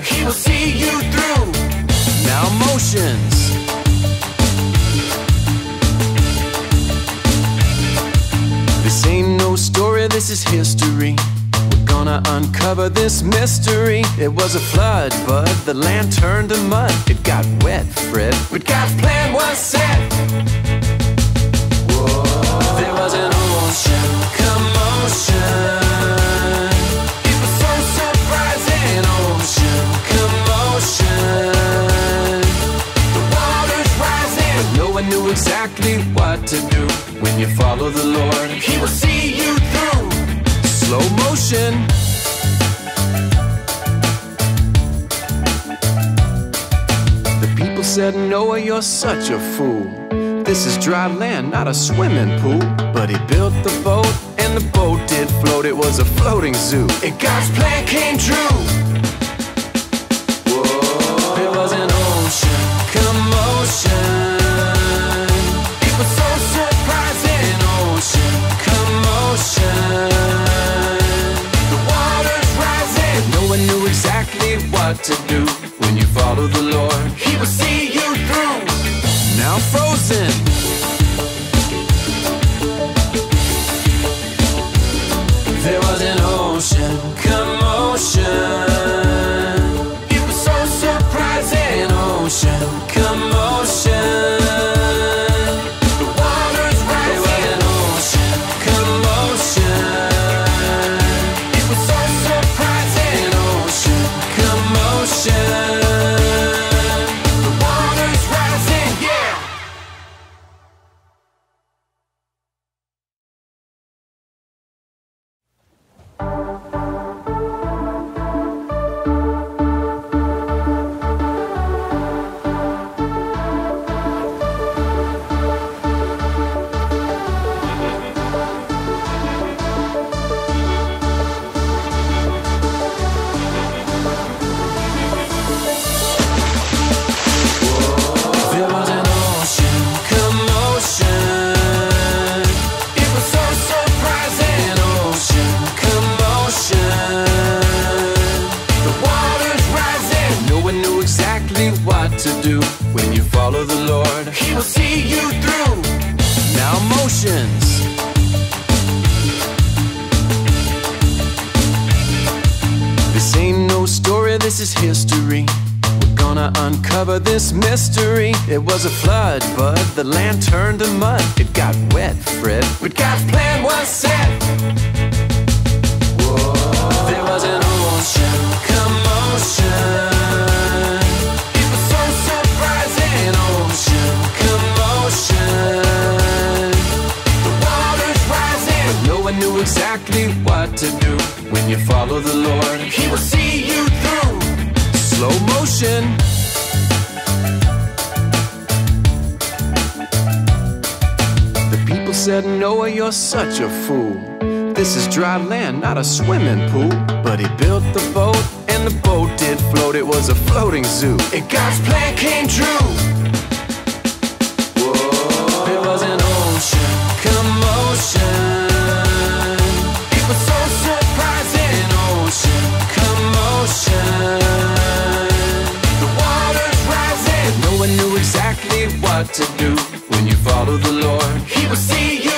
He will see you through. Now motions. This ain't no story, this is history. We're gonna uncover this mystery. It was a flood, but the land turned to mud. It got wet, Fred, but God's plan was set. Whoa. There was an ocean commotion. It was so surprising. Ocean commotion. The water's rising, but no one knew exactly what to do. When you follow the Lord, He will see you through. Slow motion. The people said, Noah, you're such a fool. This is dry land, not a swimming pool. But he built the boat, and the boat did float. It was a floating zoo, and God's plan came true. Whoa. There was an ocean commotion. It was so surprising. Ocean commotion. The water's rising, but no one knew exactly what to do. When you follow the Lord, He will see you through. Now frozen. There was an ocean commotion. It was so surprising. Ocean commotion. The water's rising. There was an ocean commotion. It was so surprising. Ocean commotion. The water's rising, yeah. There was an ocean commotion. It was so surprising. Ocean commotion. The water's rising. No one knew exactly what to do. When you follow the Lord, He will see you through. Now motions. This ain't no story, this is history. We're gonna uncover this mystery. It was a flood, but the land turned to mud. It got wet, Fred, but God's plan was set. Whoa. There was an ocean commotion. It was so surprising. Ocean commotion. The water's rising, but no one knew exactly what to do. When you follow the Lord, He will see you through. Slow motion. The people said, Noah, you're such a fool. This is dry land, not a swimming pool. But he built the boat, and the boat did float. It was a floating zoo, and God's plan came true. Whoa. There was an ocean commotion. It was so surprising. Ocean commotion. The water's rising, but no one knew exactly what to do. When you follow the Lord, He will see you